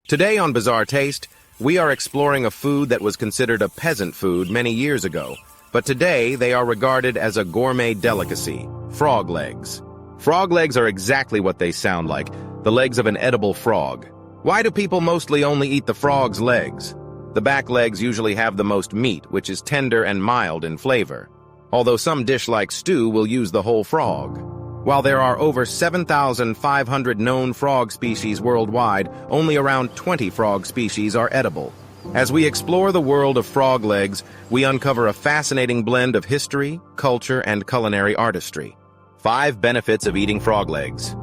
Today on Bizarre Taste, we are exploring a food that was considered a peasant food many years ago, but today they are regarded as a gourmet delicacy: frog legs. Frog legs are exactly what they sound like, the legs of an edible frog. Why do people mostly only eat the frog's legs? The back legs usually have the most meat, which is tender and mild in flavor, although some dish like stew will use the whole frog. While there are over 7,500 known frog species worldwide, only around 20 frog species are edible. As we explore the world of frog legs, we uncover a fascinating blend of history, culture, and culinary artistry. 5 benefits of eating frog legs.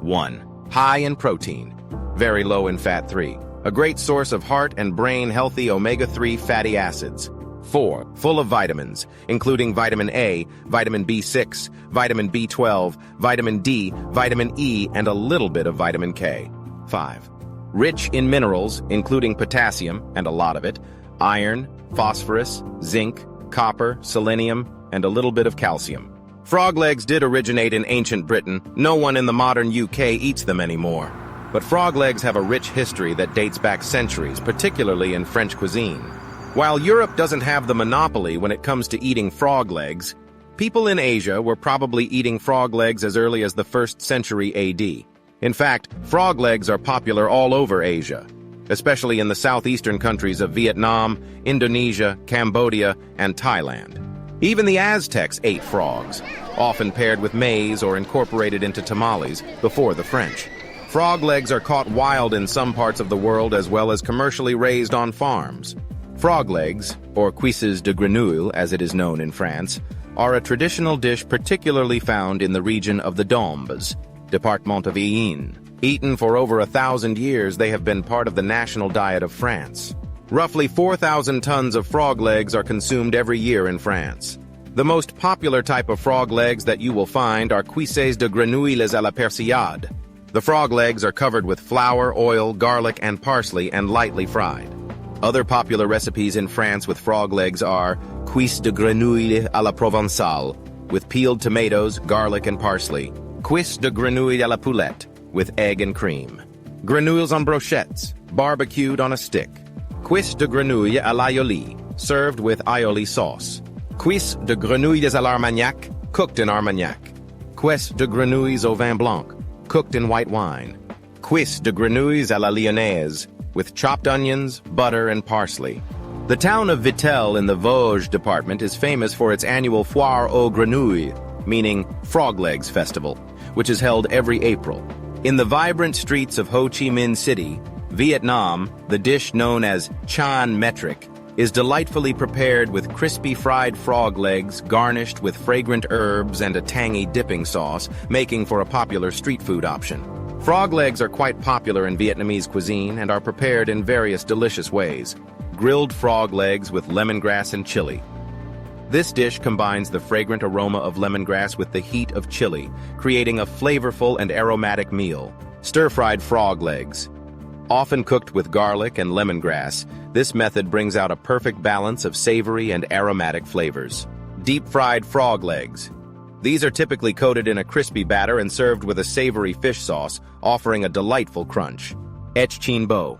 1. High in protein. Very low in fat. 3. A great source of heart and brain healthy omega-3 fatty acids. 4. Full of vitamins, including vitamin A, vitamin B6, vitamin B12, vitamin D, vitamin E, and a little bit of vitamin K. 5. Rich in minerals, including potassium, and a lot of it, iron, phosphorus, zinc, copper, selenium, and a little bit of calcium. Frog legs did originate in ancient Britain. No one in the modern UK eats them anymore. But frog legs have a rich history that dates back centuries, particularly in French cuisine. While Europe doesn't have the monopoly when it comes to eating frog legs, people in Asia were probably eating frog legs as early as the 1st century AD. In fact, frog legs are popular all over Asia, especially in the southeastern countries of Vietnam, Indonesia, Cambodia, and Thailand. Even the Aztecs ate frogs, often paired with maize or incorporated into tamales before the French. Frog legs are caught wild in some parts of the world as well as commercially raised on farms. Frog legs, or cuisses de grenouille as it is known in France, are a traditional dish particularly found in the region of the Dombes, Departement of Ain. Eaten for over 1,000 years, they have been part of the national diet of France. Roughly 4,000 tons of frog legs are consumed every year in France. The most popular type of frog legs that you will find are cuisses de grenouilles à la persillade. The frog legs are covered with flour, oil, garlic, and parsley and lightly fried. Other popular recipes in France with frog legs are cuisse de grenouille à la provençale, with peeled tomatoes, garlic, and parsley; cuisse de grenouille à la poulette, with egg and cream; grenouilles en brochettes, barbecued on a stick; cuisse de grenouille à l'aioli, served with aioli sauce; cuisse de grenouilles à l'armagnac, cooked in armagnac; cuisse de grenouilles au vin blanc, cooked in white wine; cuisse de grenouilles à la lyonnaise, with chopped onions, butter, and parsley. The town of Vittel in the Vosges department is famous for its annual Foire aux Grenouilles, meaning Frog Legs Festival, which is held every April. In the vibrant streets of Ho Chi Minh City, Vietnam, the dish known as chan metric is delightfully prepared with crispy fried frog legs garnished with fragrant herbs and a tangy dipping sauce, making for a popular street food option. Frog legs are quite popular in Vietnamese cuisine and are prepared in various delicious ways. Grilled frog legs with lemongrass and chili. This dish combines the fragrant aroma of lemongrass with the heat of chili, creating a flavorful and aromatic meal. Stir-fried frog legs. Often cooked with garlic and lemongrass, this method brings out a perfect balance of savory and aromatic flavors. Deep-fried frog legs. These are typically coated in a crispy batter and served with a savory fish sauce, offering a delightful crunch. Ech chin bo.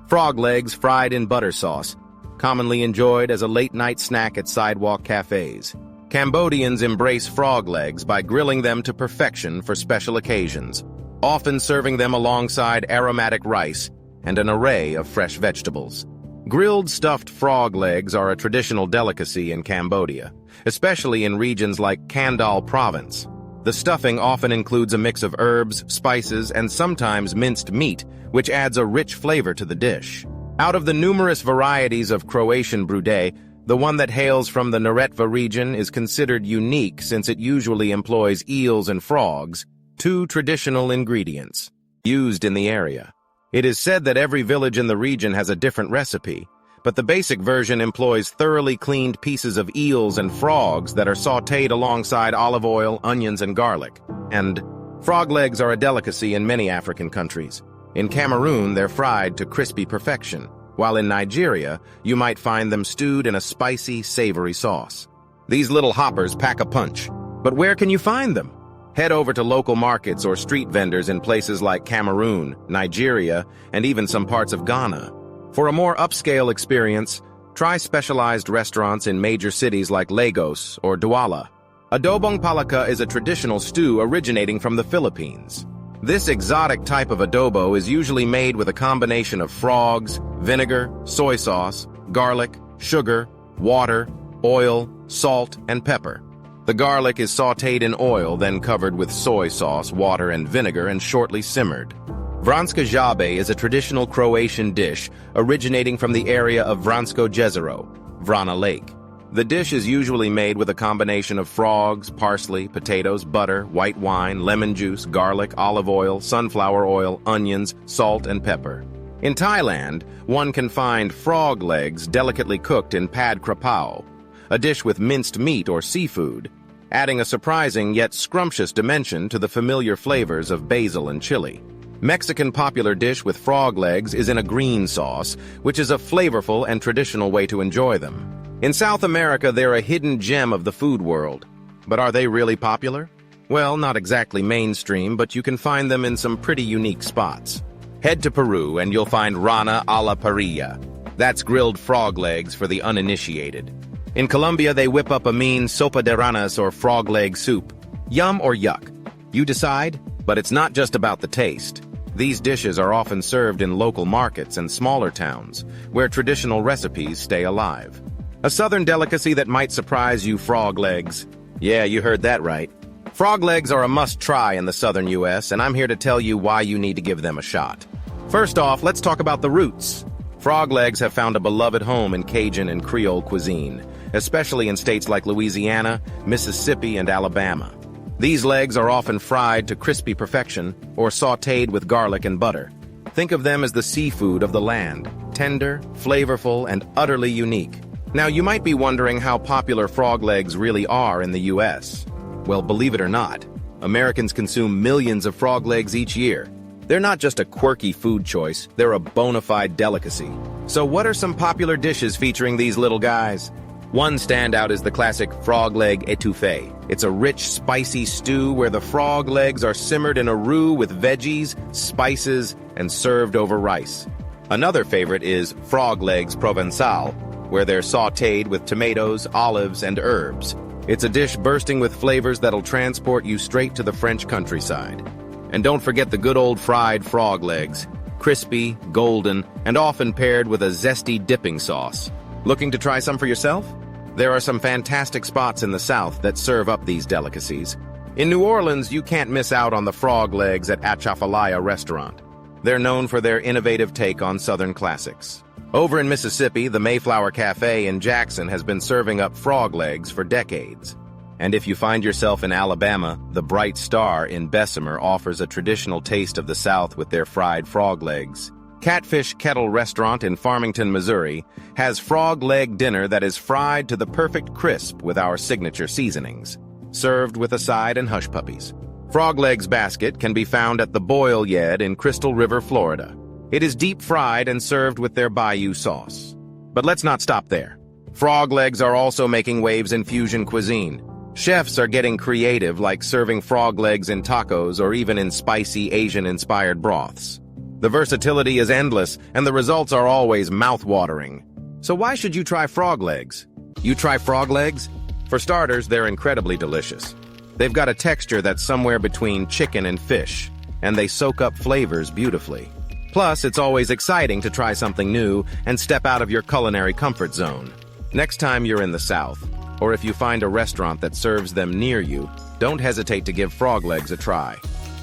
Frog legs fried in butter sauce, commonly enjoyed as a late-night snack at sidewalk cafes. Cambodians embrace frog legs by grilling them to perfection for special occasions, often serving them alongside aromatic rice and an array of fresh vegetables. Grilled stuffed frog legs are a traditional delicacy in Cambodia, especially in regions like Kandal province. The stuffing often includes a mix of herbs, spices, and sometimes minced meat, which adds a rich flavor to the dish. Out of the numerous varieties of Croatian brudet, the one that hails from the Neretva region is considered unique since it usually employs eels and frogs, 2 traditional ingredients used in the area. It is said that every village in the region has a different recipe, but the basic version employs thoroughly cleaned pieces of eels and frogs that are sautéed alongside olive oil, onions, and garlic. And frog legs are a delicacy in many African countries. In Cameroon, they're fried to crispy perfection, while in Nigeria, you might find them stewed in a spicy, savory sauce. These little hoppers pack a punch. But where can you find them? Head over to local markets or street vendors in places like Cameroon, Nigeria, and even some parts of Ghana. For a more upscale experience, try specialized restaurants in major cities like Lagos or Douala. Adobong palaka is a traditional stew originating from the Philippines. This exotic type of adobo is usually made with a combination of frogs, vinegar, soy sauce, garlic, sugar, water, oil, salt, and pepper. The garlic is sautéed in oil, then covered with soy sauce, water, and vinegar and shortly simmered. Vransko žabe is a traditional Croatian dish originating from the area of Vransko jezero, Vrana Lake. The dish is usually made with a combination of frogs, parsley, potatoes, butter, white wine, lemon juice, garlic, olive oil, sunflower oil, onions, salt, and pepper. In Thailand, one can find frog legs delicately cooked in pad krapao, a dish with minced meat or seafood, adding a surprising yet scrumptious dimension to the familiar flavors of basil and chili. Mexican popular dish with frog legs is in a green sauce, which is a flavorful and traditional way to enjoy them. In South America, they're a hidden gem of the food world. But are they really popular? Well, not exactly mainstream, but you can find them in some pretty unique spots. Head to Peru and you'll find rana a la parrilla. That's grilled frog legs for the uninitiated. In Colombia, they whip up a mean sopa de ranas or frog leg soup. Yum or yuck? You decide, but it's not just about the taste. These dishes are often served in local markets and smaller towns, where traditional recipes stay alive. A southern delicacy that might surprise you: frog legs. Yeah, you heard that right. Frog legs are a must-try in the southern U.S., and I'm here to tell you why you need to give them a shot. First off, let's talk about the roots. Frog legs have found a beloved home in Cajun and Creole cuisine, especially in states like Louisiana, Mississippi, and Alabama. These legs are often fried to crispy perfection or sautéed with garlic and butter. Think of them as the seafood of the land, tender, flavorful, and utterly unique. Now, you might be wondering how popular frog legs really are in the U.S. Well, believe it or not, Americans consume millions of frog legs each year. They're not just a quirky food choice, they're a bona fide delicacy. So what are some popular dishes featuring these little guys? One standout is the classic frog leg étouffée. It's a rich, spicy stew where the frog legs are simmered in a roux with veggies, spices, and served over rice. Another favorite is frog legs provençal, where they're sautéed with tomatoes, olives, and herbs. It's a dish bursting with flavors that'll transport you straight to the French countryside. And don't forget the good old fried frog legs, crispy, golden, and often paired with a zesty dipping sauce. Looking to try some for yourself? There are some fantastic spots in the South that serve up these delicacies. In New Orleans, you can't miss out on the frog legs at Atchafalaya restaurant. They're known for their innovative take on Southern classics. Over in Mississippi, the Mayflower Cafe in Jackson has been serving up frog legs for decades. And if you find yourself in Alabama, the Bright Star in Bessemer offers a traditional taste of the South with their fried frog legs. Catfish Kettle Restaurant in Farmington, Missouri, has frog leg dinner that is fried to the perfect crisp with our signature seasonings, served with a side and hush puppies. Frog Legs Basket can be found at the Boyle Yed in Crystal River, Florida. It is deep fried and served with their Bayou sauce. But let's not stop there. Frog legs are also making waves in fusion cuisine. Chefs are getting creative, like serving frog legs in tacos or even in spicy Asian-inspired broths. The versatility is endless, and the results are always mouth-watering. So why should you try frog legs? You try frog legs? For starters, they're incredibly delicious. They've got a texture that's somewhere between chicken and fish, and they soak up flavors beautifully. Plus, it's always exciting to try something new and step out of your culinary comfort zone. Next time you're in the South, or if you find a restaurant that serves them near you, don't hesitate to give frog legs a try.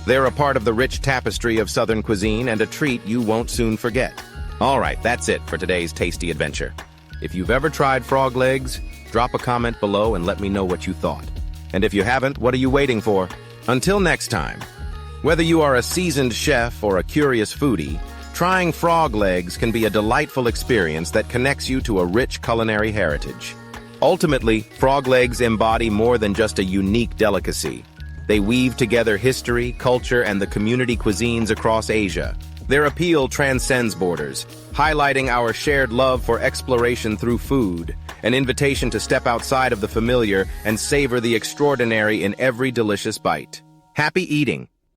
They're a part of the rich tapestry of Southern cuisine and a treat you won't soon forget. All right, that's it for today's tasty adventure. If you've ever tried frog legs, drop a comment below and let me know what you thought. And if you haven't, what are you waiting for? Until next time. Whether you are a seasoned chef or a curious foodie, trying frog legs can be a delightful experience that connects you to a rich culinary heritage. Ultimately, frog legs embody more than just a unique delicacy. They weave together history, culture, and the community cuisines across Asia. Their appeal transcends borders, highlighting our shared love for exploration through food, an invitation to step outside of the familiar and savor the extraordinary in every delicious bite. Happy eating!